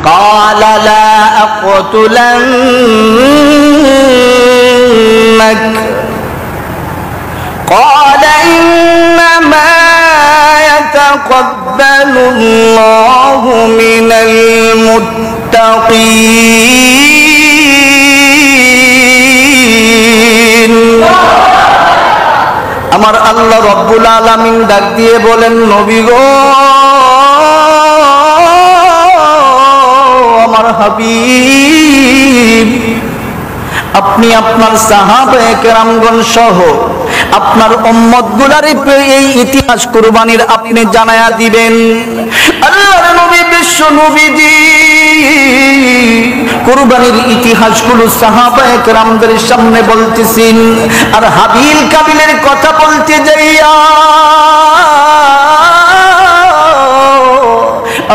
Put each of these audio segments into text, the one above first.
قال لا أقتلنك قال إنما يتقبل الله من المتقين আমার আল্লাহ রব্বুল আলামিন ডাক দিয়ে বলেন নবী গো আমার হাবিব আপনি আপনার সাহাবায়ে কেরামগণ সহ আপনার উম্মতগুলার এই ইতিহাস কুরবানির আপনি জানায়া দিবেন আল্লাহর নবী বিশ্ব নবীজি কুরবানির ইতিহাসগুলো সাহাবায়ে কেরামদের সামনে বলতেছেন আর হাবিল কাবিলের কথা বলতে যাইয়া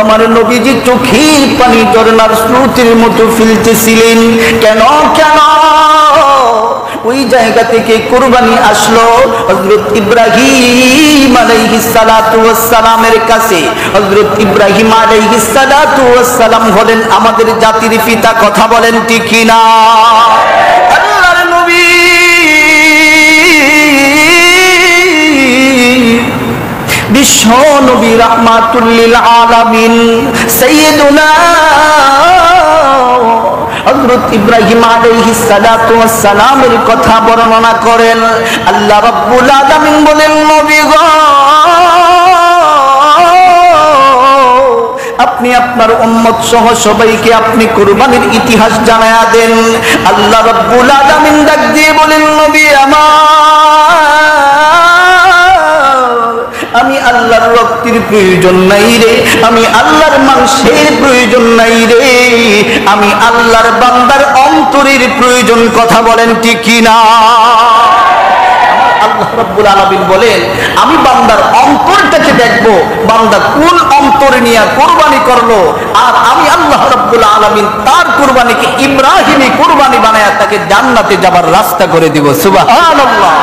আমার নবীজি চোখের পানি ঝরনার স্রোতের মতো ফেলতেছিলেন কেন কেন ওই জায়গা থেকে কুরবানি আসলো হযরত ইব্রাহিম আলাইহিস সালাতু ওয়াস সালামের কাছে হযরত ইব্রাহিম আলাইহিস সালাতু ওয়াস সালাম হলেন আমাদের জাতির পিতা কথা বলেন ঠিক কি না আল্লাহর নবী বিশ্ব নবী রাহমাতুল লিল আলামিন সাইয়্যিদুনা হযরত ইব্রাহিম আলাইহিস সালাতু ওয়াস সালামের কথা বর্ণনা করেন আল্লাহ রাব্বুল আলামিন বলেন নবী গো আপনি আপনার উম্মত সহ সবাইকে আপনি কুরবানির ইতিহাস জানায়া দেন আল্লাহ রাব্বুল আলামিন ডাক দিয়ে বলেন নবী আমি আল্লাহর রক্তের প্রয়োজন নাই রে আমি আল্লাহর মাংসের প্রয়োজন নাই রে আমি আল্লাহর বান্দার অন্তরের প্রয়োজন কথা বলেন ঠিক কি না আল্লাহ রাব্বুল আলামিন বলেন আমি বান্দার অন্তরটাকে দেখব বান্দা কোন অন্তর নিয়ে কুরবানি করলো আর আমি আল্লাহ রাব্বুল আলামিন তার কুরবানিকে ইব্রাহিমী কুরবানি বানায়া তাকে জান্নাতে যাবার রাস্তা করে দিব সুবহানাল্লাহ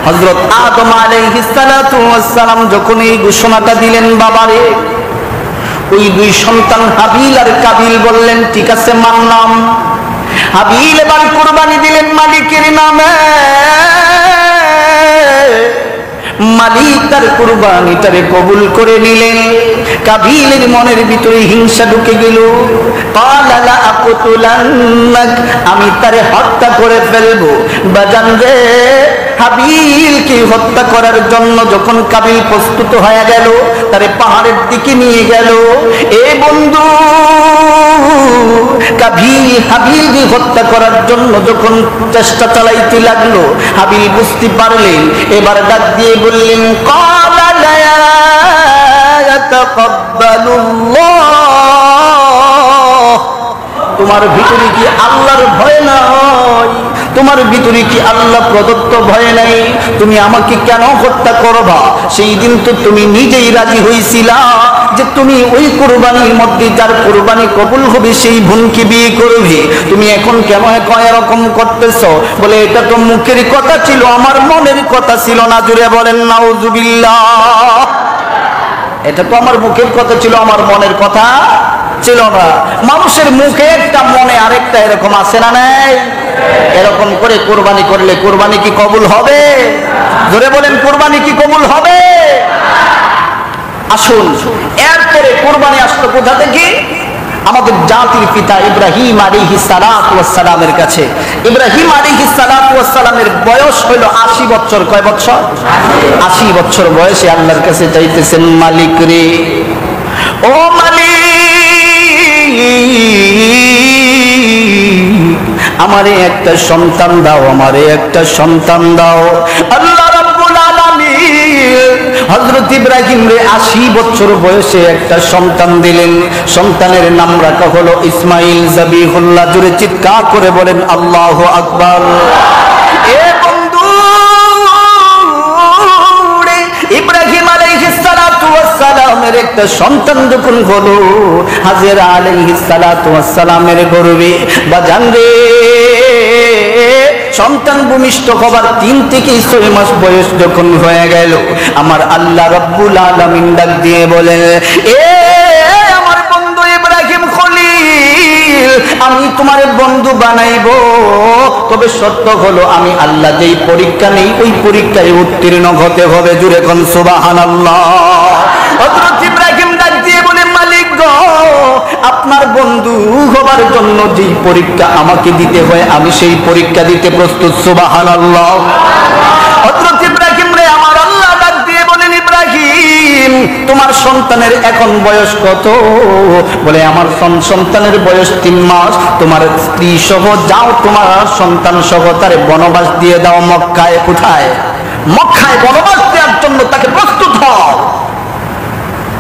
হযরত আদম আলাইহিস সালাতু ওয়াস সালাম যখন এই ঘোষণাটা দিলেন বাবারে ওই দুই সন্তান হাবিল আর কাবিল বললেন ঠিক আছে মানলাম হাবিল এবার কুরবানি দিলেন মালিকের নামে মালিক তার কুরবানিটারে কবুল করে নিলেন কাবিলের মনের ভিতরে হিংসা ঢুকে গেল ক্বালা লা আকুতুলান্নাক আমি তারে হত্যা করে ফেলবো বাজান রে হাবিলকে হত্যা করার জন্য যখন কাবিল প্রস্তুত হয়ে গেল তারে পাহাড়ের দিকে নিয়ে গেল এ বন্ধু কাবিল হাবিলকে হত্যা করার জন্য যখন চেষ্টা চালাইতে লাগলো হাবিল বুঝতে পারলেন এবার ডাক দিয়ে বললেন ক্বালা লা ইয়াতাকাব্বালুল্লাহ তোমার ভিতরে কি আল্লাহর ভয় নাই তোমার ভিতরে কি আল্লাহ প্রদত্ত ভয় নাই তুমি আমাকে কেন হত্যা করবা সেই দিন তো তুমি নিজেই রাজি হইছিলা যে তুমি ওই কুরবানির মধ্যে যার কুরবানি কবুল হবে সেই বোনকে বিয়ে করবে তুমি এখন কেন এরকম করতেছো বলে এটা তো মুখের কথা ছিল আমার মনের কথা ছিল না জুড়ে বলেন নাউজুবিল্লাহ এটা তো আমার মুখের কথা ছিল আমার মনের কথা ছিল না মানুষের মুখে একটা মনে আরেকটা এরকম আছে না নাই এরকম করে কুরবানি করলে কুরবানি কি কবুল হবে জোরে বলেন কুরবানি কি কবুল হবে আসুন এরপরে কুরবানি আসলো কোথা থেকে আমাদের জাতির পিতা ইব্রাহিম আলাইহিস সালাতু ওয়াস সালামের কাছে ইব্রাহিম আলাইহিস সালাতু ওয়াস সালামের বয়স হলো 80 বছর কয় বছর 80 বছর বয়সে আল্লাহর কাছে চাইতেছেন মালিক রে ও মালিক আমারে একটা সন্তান দাও আমারে একটা সন্তান দাও আল্লাহ রাব্বুল আলামিন হযরত ইব্রাহিম রে 80 বছর বয়সে একটা সন্তান দিলেন সন্তানের নাম রাখা হলো ইসমাঈল যাবিহুল্লাহ জোরে চিৎকার করে বলেন আল্লাহু আকবার এ বন্ধু রে ইব্রাহিম আলাইহিস সালাতু ওয়াস সালামের একটা সন্তান যখন হলো হাজেরা আলাইহিস সালাতু ওয়াস সালামের গর্ভে বাজান রে সন্তান ভূমিষ্ঠ হবার 3 থেকে 6 মাস বয়স যখন হয়ে গেল আমার আল্লাহ রাব্বুল আলামিন ডাক দিয়ে বলেন এ আমার বন্ধু তোমারে বন্ধু বানাইব, তবে সত্য হলো আমি আল্লাহ যেই পরীক্ষা নেই ওই পরীক্ষায় উত্তীর্ণ হতে হবে। জুড়ে কোন সুবহানাল্লাহ। হযরত ইব্রাহিম ডাক দিয়ে বলে, মালিক গো, আপনার বন্ধু হবার জন্য যেই পরীক্ষা আমাকে দিতে হয় আমি সেই পরীক্ষা দিতে প্রস্তুত। সুবহানাল্লাহ। হযরত ইব্রাহিম রে আমার আল্লাহ ডাক দিয়ে বলেন, ইব্রাহিম তোমার সন্তানের এখন বয়স কত? বলে আমার সন্তানের বয়স 3 মাস। তোমার স্ত্রী সহ যাও, তোমার সন্তান সহ তারে বনবাস দিয়ে দাও মক্কায়। কোথায়? মক্কায় বনবাস দেওয়ার জন্য তাকে প্রস্তুত হও।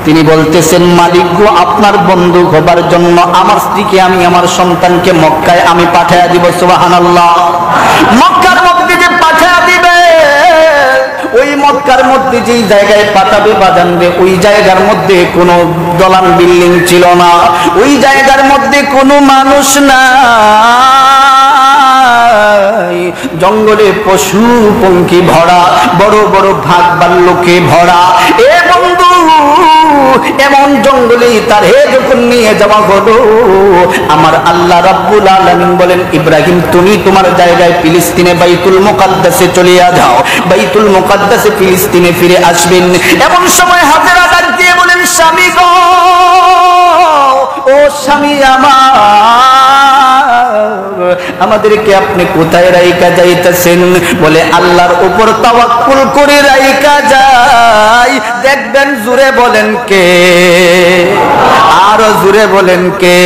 তিনি বলতেছেন, মালিক গো, আপনার বন্ধু হবার জন্য আমার স্ত্রীকে আমি আমার সন্তানকে মক্কায় আমি পাঠাইয়া দিব। সুবহানাল্লাহ। মক্কার মধ্যে যে পাঠাইয়া দিবে, ওই মক্কার মধ্যে যেই জায়গায় পাঠাবে বাজানবে, ওই জায়গার মধ্যে কোনো দলান বিল্ডিং ছিল না, ওই জায়গার মধ্যে কোনো মানুষ না, জঙ্গলে পশু পঙ্খী ভরা, বড় বড় ভাগ ভাল্লুকে ভরা। এ বন্ধু, এমন জঙ্গলে তার হে যখন নিয়ে যাওয়া হলো, আমার আল্লাহ রাব্বুল আলামিন বলেন, ইব্রাহিম তুমি তোমার জায়গায় ফিলিস্তিনে বাইতুল মুকাদ্দাসে চলিয়া যাও। বাইতুল মুকাদ্দাসে ফিলিস্তিনে ফিরে আসবেন। এমন সময় হাজেরা ডাক দিয়ে বলেন, স্বামী গো, ও স্বামী আমার, আমাদেরকে আপনি কোথায় রাইকা যাইতেছেন? বলে আল্লাহর উপর তাওয়াক্কুল করে রাইকা যাই। দেখবেন, জুড়ে বলেন কে? আরো জুড়ে বলেন কে?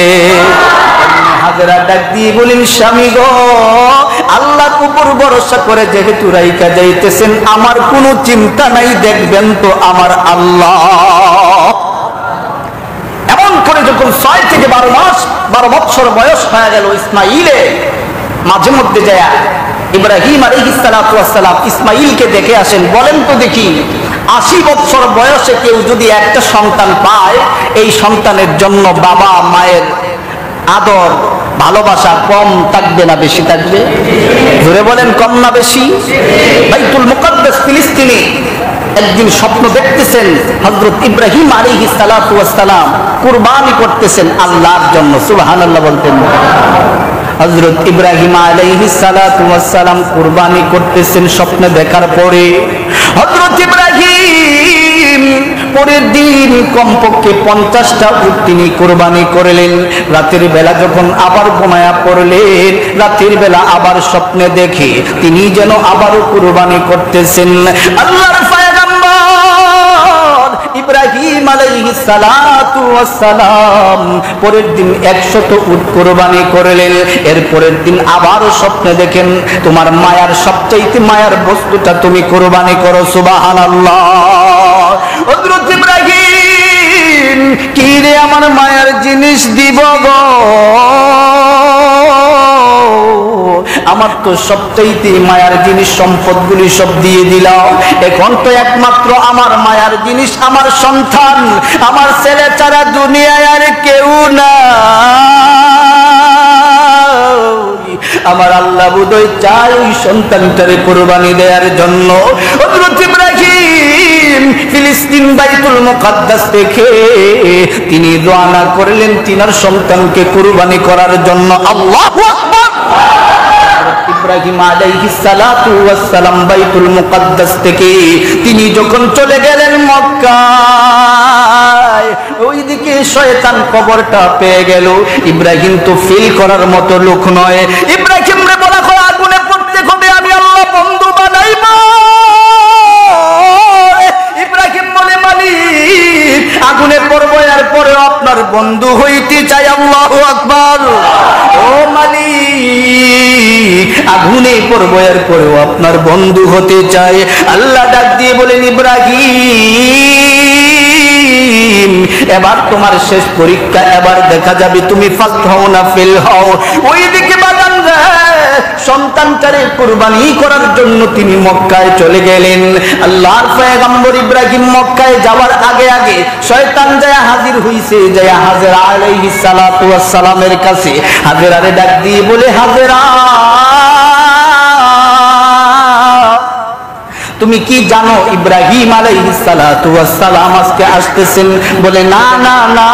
হাজেরা ডাক দিয়ে বলেন, স্বামী গো, আল্লাহর উপর ভরসা করে যেহেতু রাইকা যাইতেছেন, আমার কোনো চিন্তা নাই, দেখবেন তো আমার আল্লাহ। এমন করে যখন 6 থেকে 12 মাস 12 বছর বয়স হয়ে গেল ইসমাইলে, মাঝে মধ্যে যায় ইব্রাহিম আলাইহিস সালাতু ওয়াস সালাম ইসমাইলকে দেখে আসেন। বলেন তো দেখি, 80 বছর বয়সে কেউ যদি একটা সন্তান পায়, এই সন্তানের জন্য বাবা মায়ের আদর ভালোবাসা কম থাকবে না বেশি থাকবে? জোরে বলেন, কম না বেশি? বাইতুল মুকাদ্দাস ফিলিস্তিনে একদিন স্বপ্ন দেখতেছেন, হযরত ইব্রাহিম আলাইহিস সালাতু ওয়াস সালাম কুরবানি করতেছেন আল্লাহর জন্য। সুবহানাল্লাহ বলতেন। হযরত ইব্রাহিম আলাইহিস সালাতু ওয়াস সালাম কুরবানি করতেছেন স্বপ্নে দেখার পরে। হযরত ইব্রাহিম পরের দিন কমপক্ষে 50টা উট তিনি কুরবানি করলেন। রাতের বেলা যখন আবার ঘুমায়া পড়লেন, রাতের বেলা আবার স্বপ্নে দেখে তিনি যেন আবারও কুরবানি করতেছেন। আল্লাহর ইব্রাহিম আলাইহিস সালাতু ওয়াস সালাম পরের দিন 100 উট কুরবানি করলেন। এর পরের দিন আবারও স্বপ্নে দেখেন তোমার মায়ার সবচেয়ে মায়ার বস্তুটা তুমি কুরবানি করো। সুবহানাল্লাহ। হযরত ইব্রাহিম, কি রে আমার মায়ার জিনিস দিব গো, আমার তো সবচেয়ে মায়ার জিনিস সম্পদগুলি সব দিয়ে দিলাম, এখন তো একমাত্র আমার মায়ার জিনিস আমার সন্তান, আমার ছেলে ছাড়া দুনিয়ায় আর কেউ না। আমার আল্লাহ বোধহয় চাই ওই সন্তানটারে কুরবানি দেওয়ার জন্য। হযরত ইব্রাহিম ফিলিস্তিন বাইতুল মুকাদ্দাস থেকে তিনি রওনা করলেন তিনার সন্তানকে কুরবানি করার জন্য। আল্লাহু আকবার। ইব্রাহিম আলাইহিস সালাতু ওয়াস সালাম বাইতুল মুকাদ্দাস থেকে তিনি যখন চলে গেলেন মক্কায়, ওইদিকে শয়তান কবরটা পেয়ে গেল। ইব্রাহিম তো ফিল করার মতো লোক নয়। ইব্রাহিম রে বলা হয় আগুনে পড়তে হবে, আমি আল্লাহ বন্ধু বানাইব। ইব্রাহিম বলে, মালিক আগুনে পড়বো, এর পরে আপনার বন্ধু হইতে চাই। আল্লাহু আকবার। ও মালিক, আগুনে পড়বো, এর পরেও আপনার বন্ধু হতে চাই। আল্লাহ ডাক দিয়ে বলেন, ইব্রাহিম এবার তোমার শেষ পরীক্ষা, এবার দেখা যাবে তুমি ফার্স্ট হও না ফেল হও। ওইদিকে বাগান সন্তানটারে কুরবানি করার জন্য তিনি মক্কায় চলে গেলেন। আল্লাহর পয়গম্বর ইব্রাহিম মক্কায় যাওয়ার আগে আগে শয়তান যায় হাজির হইছে, যায় হাজেরা আলাইহিস সালাতু ওয়াস সালামের কাছে। হাজেরারে ডাক দিয়ে বলে, হাজেরা তুমি কি জানো ইব্রাহিম আলাইহিস সালাতু ওয়াস সালাম আজকে আসতেছেন? বলে, না না না।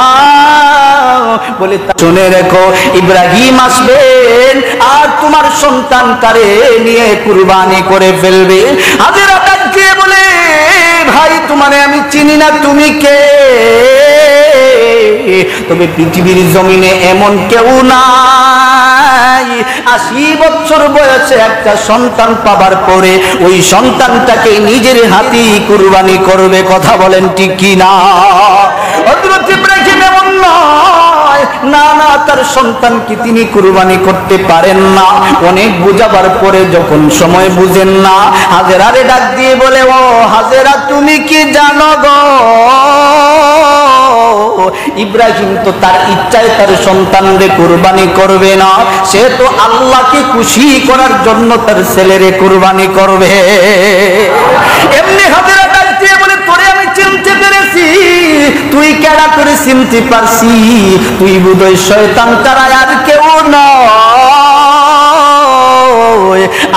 বলে শুনে রেখো, ইব্রাহিম আসবেন আর তোমার সন্তানটারে নিয়ে কুরবানি করে ফেলবে। হাজেরা ডাক দিয়ে বলে, ভাই তোমারে আমি চিনি না, তুমি কে? তবে পৃথিবীর জমিনে এমন কেউ নাই 80 বছর বয়সে একটা সন্তান পাবার পরে ওই সন্তানটাকে নিজের হাতেই কুরবানি করবে। কথা বলেন ঠিক কি না? হযরত ইব্রাহিম এমন নয়, না না, তার সন্তানকে তিনি কুরবানি করতে পারেন না। অনেক বুঝাবার পরে যখন সময় বুঝেন না, হাজেরারে ডাক দিয়ে বলে, ও হাজেরা তুমি কি জানো গো, ইব্রাহিম তো তার ইচ্ছায় তার সন্তানরে কুরবানি করবে না, সে তো আল্লাহকে খুশি করার জন্য তার ছেলেরে কুরবানি করবে। এমনি হাজেরা ডাক দিয়ে বলে, তোরে আমি চিনতে পেরেছি, তুই কেডা করে চিনতে পারছি? তুই বোধহয় শয়তান ছাড়া আর কেউ নয়।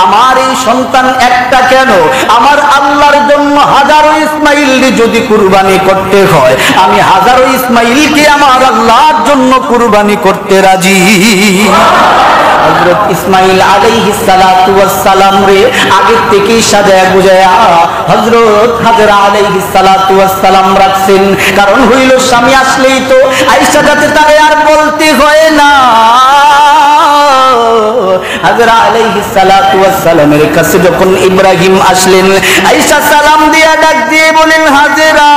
আমার এই সন্তান একটা কেন, আমার আল্লাহর জন্য হাজারো ইসমাইল যদি কুরবানি করতে হয়, আমি হাজারো ইসমাইলকে আমার আল্লাহর জন্য কুরবানি করতে রাজি। হযরত ইসমাইল আলাইহিস সালাতু ওয়াস সালাম রে আগে থেকেই সাজায়া গুজায়া হযরত হাজেরা আলাইহিস সালাতু ওয়াস সালাম রাখছেন। কারণ হইল স্বামী আসলেই তো আয়েশা যাতে তারে আর বলতে হয় না। হাজেরা আলাইহিস সালাতু ওয়াস সালামের কাছে যখন ইব্রাহিম আসলেন, আয়েশা সালাম দিয়া ডাক দিয়ে বলেন, হাজেরা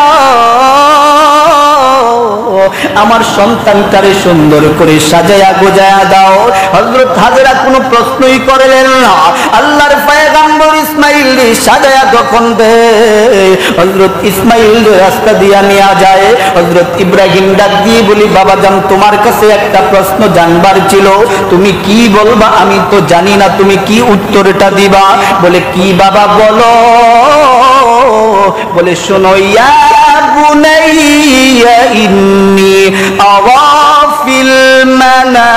আমার সন্তানটারে সুন্দর করে সাজায়া গোজায়া দাও। হযরত হাজেরা কোনো প্রশ্নই করলেন না, আল্লাহর পয়গম্বর ইসমাইল সাজায়া যখন দেয়, হযরত ইসমাইল রাস্তা দিয়া নিয়ে যায়। হযরত ইব্রাহিম ডাক দিয়ে বলি, বাবা জান তোমার কাছে একটা প্রশ্ন জানবার ছিল, তুমি কি বলবা? আমি তো জানি না, তুমি কি উত্তরটা দিবা? বলে কি বাবা বলো? বলে শোনো, ইয়া বুনাইয়া ইন্নী আরা ফিল মানাম।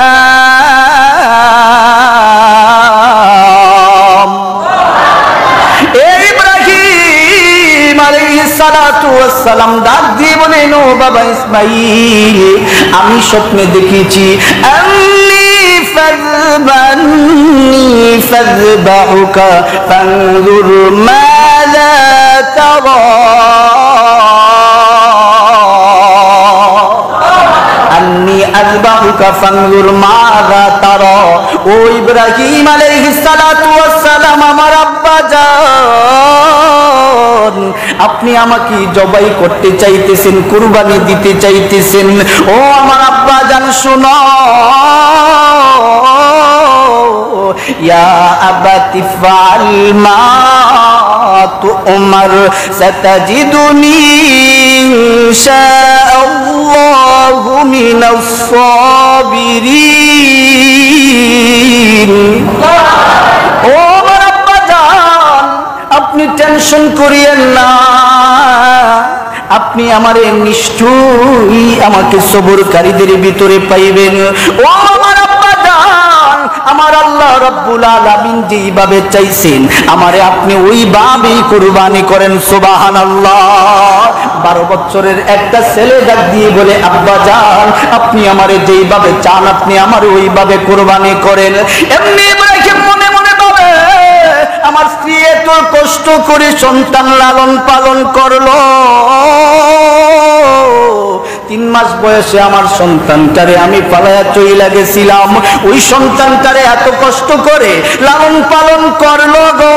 ইব্রাহিম আলাইহিস সালাতু ওয়াস সালাম ডাক দিয়ে বলেন, ও বাবা ইসমাঈল, আমি স্বপ্নে দেখেছি ফাযবাহুকা ফানজুর মাযা তারা। ও ইব্রাহিম আলাইহিস সালাতু ওয়াস সালাম, আমার আব্বা জান, আপনি আমাকে জবাই করতে চাইতেছেন, কুরবানি দিতে চাইতেছেন। ও আমার আব্বা জান শোনো, ইয়া আবাতি ফাল মা তুমার সাতাজিদুনি ইনশাআল্লাহু মিনাস সাবিরিন। ও আমার আব্বা জান, আপনি টেনশন করিয়েন না, আপনি আমারে নিশ্চয়ই আমাকে সবরকারীদের ভিতরে পাইবেন। ও আমার আব্বা জান, আমার আল্লাহ রাব্বুল আলামিন যেইভাবে চাইছেন আমারে আপনি ওইভাবেই কুরবানি করেন। সুবহানাল্লাহ। 12 বছরের একটা ছেলে ডাক দিয়ে বলে, আব্বা জান আপনি আমারে যেইভাবে চান আপনি আমারে ওইভাবে কুরবানি করেন। এমনি ইব্রাহিম মনে মনে ভাবে, আমার স্ত্রী এত কষ্ট করে সন্তান লালন পালন করলো, 3 মাস বয়সে আমার সন্তানটারে আমি পালায়া চইলা গেছিলাম, ওই সন্তানটারে এত কষ্ট করে লালন পালন করলো গো,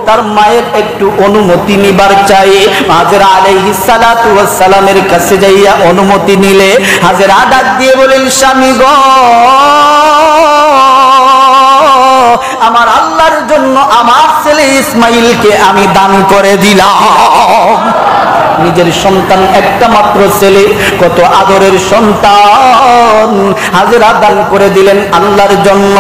তার মায়ের একটু অনুমতি নিবার চাই। হাজেরা আলাইহিস সালাতু ওয়াস সালামের কাছে যাইয়া অনুমতি নিলে হাজেরা ডাক দিয়ে বলেন, স্বামী গো, আমার আল্লাহর জন্য আমার ছেলে ইসমাইলকে আমি দান করে দিলাম। নিজের সন্তান একটা মাত্র ছেলে, কত আদরের সন্তান, হাজেরা দান করে দিলেন আল্লাহর জন্য।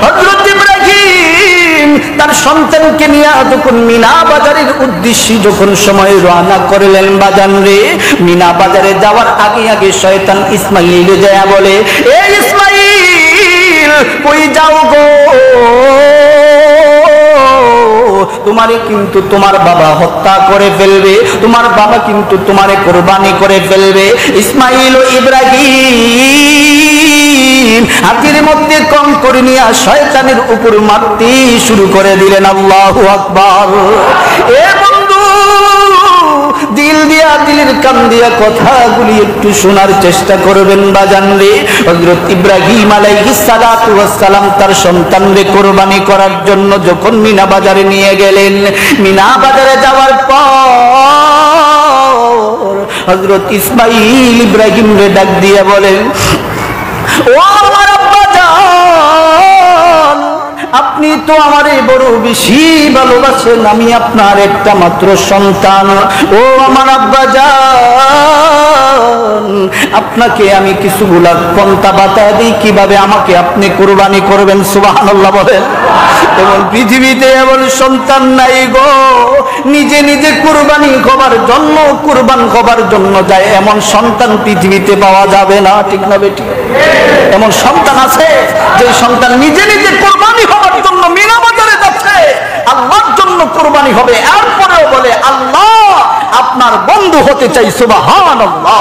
হযরত ইব্রাহিম তার সন্তানকে নিয়ে যখন মিনা বাজারের উদ্দেশ্যে যখন সময় রওনা করলেন, বাজান রে, মিনা বাজারে যাওয়ার আগে আগে শয়তান ইসমাইল যায় বলে, এ ইসমাইল কই যাও গো? তোমারে কিন্তু তোমার বাবা হত্যা করে ফেলবে, তোমার বাবা কিন্তু তোমারে কুরবানি করে ফেলবে। ইসমাইল ও ইব্রাহিম হাতির মধ্যে কম করে নিয়ে শয়তানের উপর মারতে শুরু করে দিলেন। আল্লাহু আকবার। এ বন্ধু, দিল দিয়া, দিলের কান দিয়া কথাগুলি একটু শোনার চেষ্টা করবেন বাজান রে। হযরত ইব্রাহিম আলাইহিস সালাতু ওয়াস সালাম তার সন্তানকে কুরবানি করার জন্য যখন মিনা বাজারে নিয়ে গেলেন, মিনা বাজারে যাওয়ার পর হযরত ইসমাইল ইব্রাহিম রে ডাক দিয়ে বলেন, ও আমার আব্বা জান, আপনি তো আমারে বড় বেশি ভালোবাসেন, আমি আপনার একটা মাত্র সন্তান। ও আমার আব্বা জান, আপনাকে আমি কিছুগুলা পন্থা বাতা দিই কিভাবে আমাকে আপনি কুরবানি করবেন। সুবহানাল্লাহ বলেন। এমন পৃথিবীতে এমন সন্তান নাই গো, নিজে নিজে কুরবানি হবার জন্য, কুরবান হবার জন্য যায়, এমন সন্তান পৃথিবীতে পাওয়া যাবে না। ঠিক না বেটি? এমন সন্তান আছে যে সন্তান নিজে নিজে কুরবানি হবার জন্য মিনা বাজারে যাচ্ছে, আল্লাহর জন্য কুরবানি হবে, এরপরেও বলে আল্লাহ আপনার বন্ধু হতে চাই। সুবহানাল্লাহ।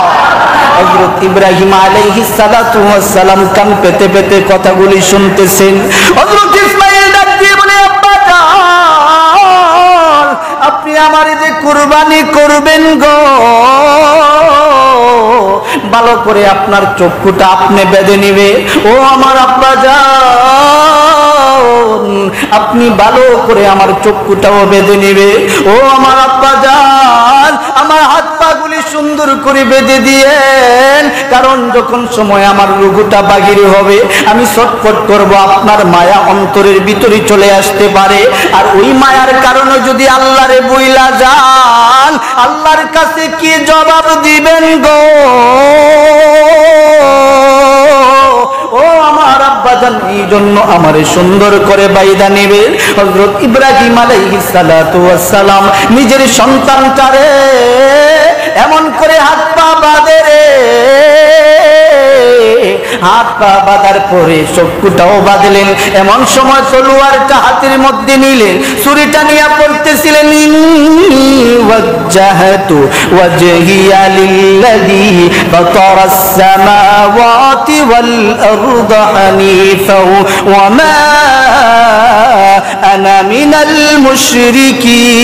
হযরত ইব্রাহিম আলাইহিস সালাতু ওয়াস সালাম কান পেতে পেতে কথাগুলি শুনতেছেন। হযরত ইসমাঈল ডাক দিয়ে বলে, আব্বা জান, আপনি আমারে যে কুরবানি করবেন গো, ভালো করে আপনার চক্ষুটা আপনি বেঁধে নিবে। ও আমার আব্বা জান, আপনি ভালো করে আমার চক্ষুটাও বেঁধে নিবে। ও আমার আব্বা জান, আমার হাত পা গুলি সুন্দর করে বেঁধে দিয়েন, কারণ যখন সময় আমার রুগুটা বাহির হবে আমি ছটফট করব, আপনার মায়া অন্তরের ভিতরে চলে আসতে পারে। আর ওই মায়ার কারণে যদি আল্লাহরে বইলা যান, আল্লাহর কাছে কি জবাব দিবেন গো? ও আমার আব্বা জান, এই জন্য আমারে সুন্দর করে বাইদা নিবে। হযরত ইব্রাহিম আলাইহিস সালাতু ওয়াস সালাম নিজের সন্তানটারে এমন করে হাত পা বাঁধে রে, হাত পা বাঁধার পরে চক্ষুটাও বাঁধলেন। এমন সময় তলোয়ারটা হাতের মধ্যে নিলেন, ছুরিটা নিয়ে পড়তেছিলেন, ওয়াজ্জাহতু ওয়াজহিয়া লিল্লাযী ফাতারাস সামাওয়াতি ওয়াল আরদা হানিফা ওয়া মা আনা মিনাল মুশরিকিন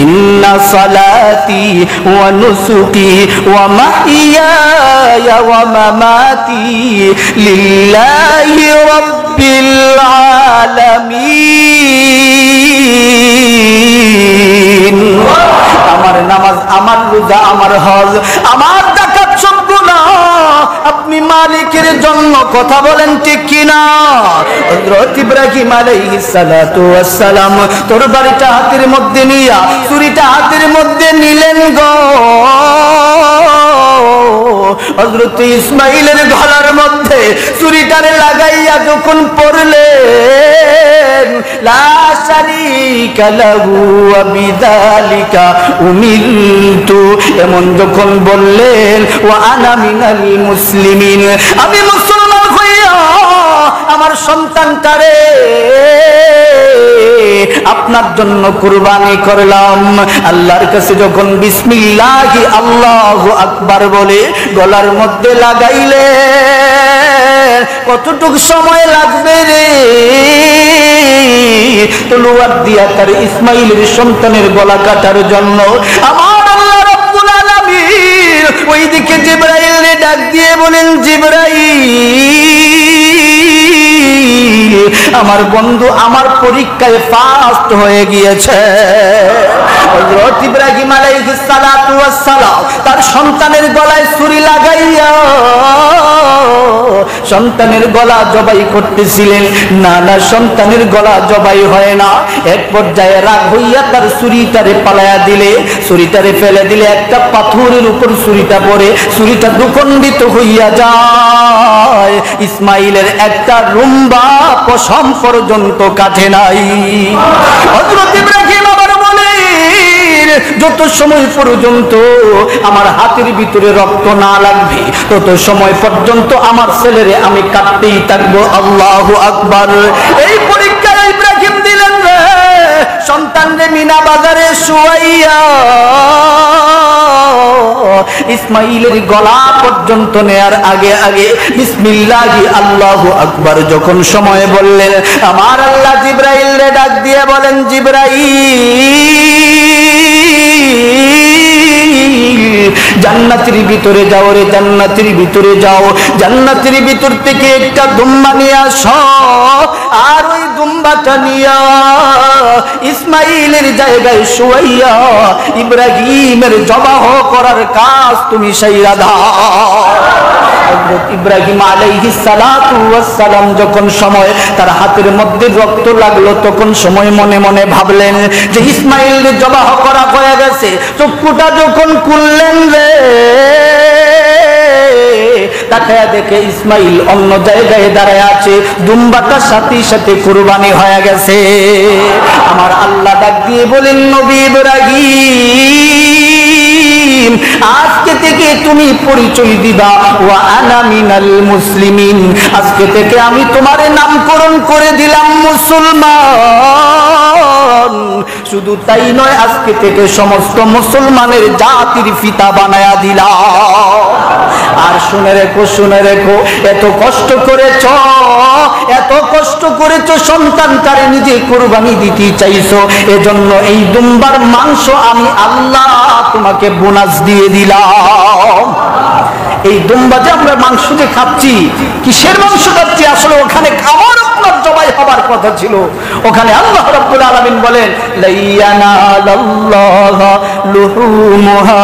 ইন্না সালাতি ওয়া নুসুকি ওয়া মাহইয়ায়া ওয়া মামাতি লিল্লাহি রাব্বিল আলামিন। আমার নামাজ, আমার রোজা, আমার হজ, আমার যাকাত সবগুলো আপনি মালিকের জন্য। কথা বলেন ঠিক কিনা? হযরত ইব্রাহিম আলাইহিস সালাতু ওয়াস সালাম তরবারিটা হাতের মধ্যে নিয়া, ছুরিটা হাতের মধ্যে নিলেন গো। হযরত ইসমাঈলের গলার মধ্যে ছুরিটারে লাগাইয়া যখন পড়লেন, লা শারীকা লাহু ওয়া বিযালিকা উমিরতু, এমন যখন বললেন, ওয়া আনা মিনাল মুসলিমিন, আমি মুসলমান হইয়া আমার সন্তানটারে আপনার জন্য কুরবানি করলাম। আল্লাহর কাছে যখন বিসমিল্লাহি আল্লাহু আকবার বলে গলার মধ্যে লাগাইলে, কতটুকু সময় লাগবে রে? তলোয়ার দিয়া তার ইসমাঈলের সন্তানের গলা কাটার জন্য আমার আল্লাহ রাব্বুল আলামিন ওইদিকে জিবরাইলকে ডাক দিয়ে বলেন, জিবরাইল, আমার বন্ধু আমার পরীক্ষায় ফার্স্ট হয়ে গিয়েছে। হযরত ইব্রাহিম আলাইহিস সালাতু ওয়াস সালাম তার সন্তানের গলায় ছুরি লাগাইয়া সন্তানের গলা জবাই করতেছিলেন। না না, সন্তানের গলা জবাই হয় না। এক পর্যায়ে রাগ হইয়া তার ছুরিটারে পালায়া দিলে, ছুরিটারে ফেলে দিলে, একটা পাথরের উপর ছুরিটা পড়ে, ছুরিটা দুখণ্ডিত হইয়া যায়। ইসমাঈলের একটা রুম্বা পশম পর্যন্ত কাটে নাই। হযরত ইব্রাহিম আবার বলেন, যত সময় পর্যন্ত আমার হাতের ভিতরে রক্ত না লাগবে তত সময় পর্যন্ত আমার ছেলেরে আমি কাটতেই থাকবো। আল্লাহু আকবার। এই পরীক্ষায় ইব্রাহিম সন্তানরে মিনা বাজারে শুয়াইয়া ইসমাইলের গলা পর্যন্ত নেয়ার আগে আগে বিসমিল্লাহি আল্লাহু আকবার যখন সময় বললেন, আমার আল্লাহ জিবরাইলরে ডাক দিয়ে বলেন, জিবরাইল জান্নাতের ভিতরে যাও রে, জান্নাতের ভিতরে যাও, জান্নাতের ভিতর থেকে একটা দুম্বা নিয়ে আসো, আর ওই দুম্বাটা নিয়া ইসমাইলের জায়গায় শুয়াইয়া ইব্রাহিমের জবাহ করার কাজ তুমি সাইরা দাও। হযরত ইব্রাহিম আলাইহিস সালাতু ওয়াস সালাম যখন সময় তার হাতের মধ্যে রক্ত লাগলো, তখন সময় মনে মনে ভাবলেন যে ইসমাইলের জবাহ করা হয়ে গেছে। চক্ষুটা যখন খুললেন রে, তাকায়া দেখে ইসমাইল অন্য জায়গায় দাঁড়ায় আছে, দুম্বাটার সাথে সাথে কুরবানি হয়ে গেছে। আমার আল্লাহ ডাক দিয়ে বলেন, নবী ইব্রাহিম আজকে থেকে তুমি পরিচয় দিবা ওয়া আনা মিনাল মুসলিমিন, আজকে থেকে আমি তোমার নামকরণ করে দিলাম মুসলমান। শুধু তাই নয়, আজকে থেকে সমস্ত মুসলমানের জাতির পিতা বানায়া দিলাম। আর শুনে রেখো, শুনে রেখো, এত কষ্ট করেছ, এত কষ্ট করেছ, সন্তানটারে নিজে কুরবানি দিতে চাইছো, এজন্য এই দুম্বার মাংস আমি আল্লাহ তোমাকে বোনাস দিয়ে দিলাম। এই দুম্বা যে আমরা মাংস যে খাচ্ছি, কিসের মাংস খাচ্ছি? আসলে ওখানে খাবার আপনার জবাই হবার কথা ছিল। ওখানে আল্লাহ রাব্বুল আলামিন বলেন, লাইয়ানালাল্লাহু লুহুমুহা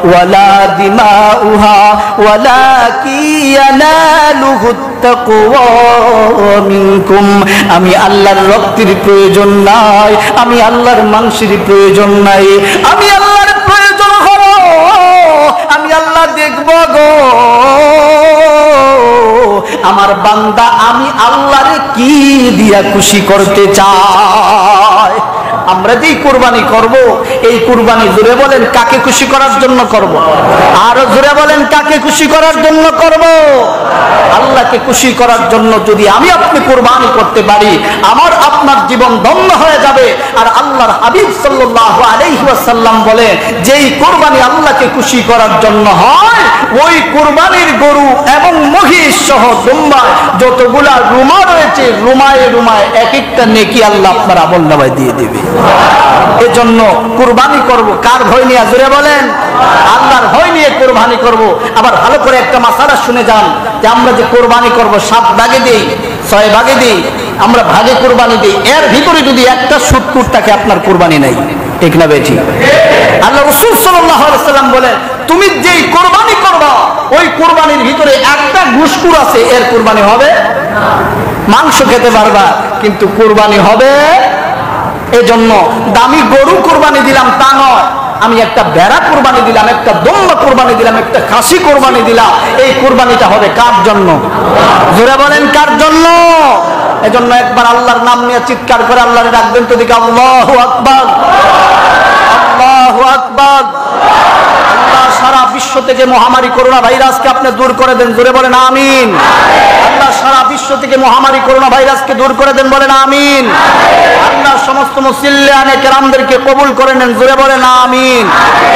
ওয়ালা দিমাউহা ওয়ালাকিয়ানালুহুত তাকওয়া মিনকুম। আমি আল্লাহর রক্তের প্রয়োজন নাই, আমি আল্লাহর মাংসের প্রয়োজন নাই, আমি আল্লাহর প্রয়োজন হলো, আমি আল্লাহ দেখব গো আমার বান্দা আমি আল্লাহরে কি দিয়া খুশি করতে চাই। আমরা যেই কুরবানি করব, এই কুরবানি জোরে বলেন কাকে খুশি করার জন্য করব? আরো জোরে বলেন কাকে খুশি করার জন্য করব? আল্লাহকে খুশি করার জন্য যদি আমি আপনি কুরবানি করতে পারি, আমার আপনার জীবন ধন্য হয়ে যাবে। আর আল্লাহর হাবিব সাল্লাল্লাহু আলাইহি ওয়াসাল্লাম বলেন, যেই কুরবানি আল্লাহকে খুশি করার জন্য হয়, ওই কুরবানির গরু এবং মহিষ সহ দুম্বা যতগুলা রুমা রয়েছে, রুমায় রুমায় এক একটা নেকি আল্লাহ আপনার আমলনামায় দিয়ে দেবে। এজন্য কুরবানি করব কার ভয় নিয়ে? জোরে বলেন আল্লাহর ভয় নিয়ে কুরবানি করব। আবার ভালো করে একটা মাসালা শুনে যান, যে আমরা যে কুরবানি করব 7 ভাগে দেই, 6 ভাগে দেই, আমরা ভাগে কুরবানি দেই, এর ভিতরে যদি একটা সুৎকুর থাকে আপনার কুরবানি নাই, ঠিক না বেঠি? আল্লাহ রাসূল সাল্লাল্লাহু আলাইহি ওয়াসাল্লাম বলেন, তুমি যেই কুরবানি করবা ওই কুরবানির ভিতরে একটা ঘুষকুর আছে, এর কুরবানি হবে না। মাংস খেতে পারবা কিন্তু কুরবানি হবে। এজন্য দামি গরু কুরবানি দিলাম তা নয়, আমি একটা ভেড়া কুরবানি দিলাম, একটা দুম্বা কুরবানি দিলাম, একটা খাসি কুরবানি দিলাম, এই কুরবানিটা হবে কার জন্য? জোরে বলেন কার জন্য? এজন্য একবার আল্লাহর নাম নিয়ে চিৎকার করে আল্লাহরে ডাকবেন তো দিকে, আল্লাহু আকবার, আল্লাহু আকবার। আল্লাহ সারা বিশ্ব থেকে মহামারী করোনা ভাইরাসকে আপনি দূর করে দেন, জোরে বলেন আমিন। আল্লাহ সারা বিশ্ব থেকে মহামারী করোনা ভাইরাসকে দূর করে দেন, বলেন আমিন। আল্লাহ সমস্ত মুসলিয়ানে কেরামদেরকে কবুল করে নেন, জোরে বলেন আমিন।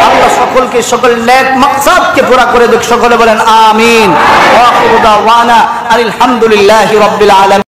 আল্লাহ সকলকে সকল নেক মাকসাদকে পুরা করে দেখ, সকলে বলেন আমিন। ওয়া আখিরু দাওয়ানা আলহামদুলিল্লাহি রাব্বিল আলামিন।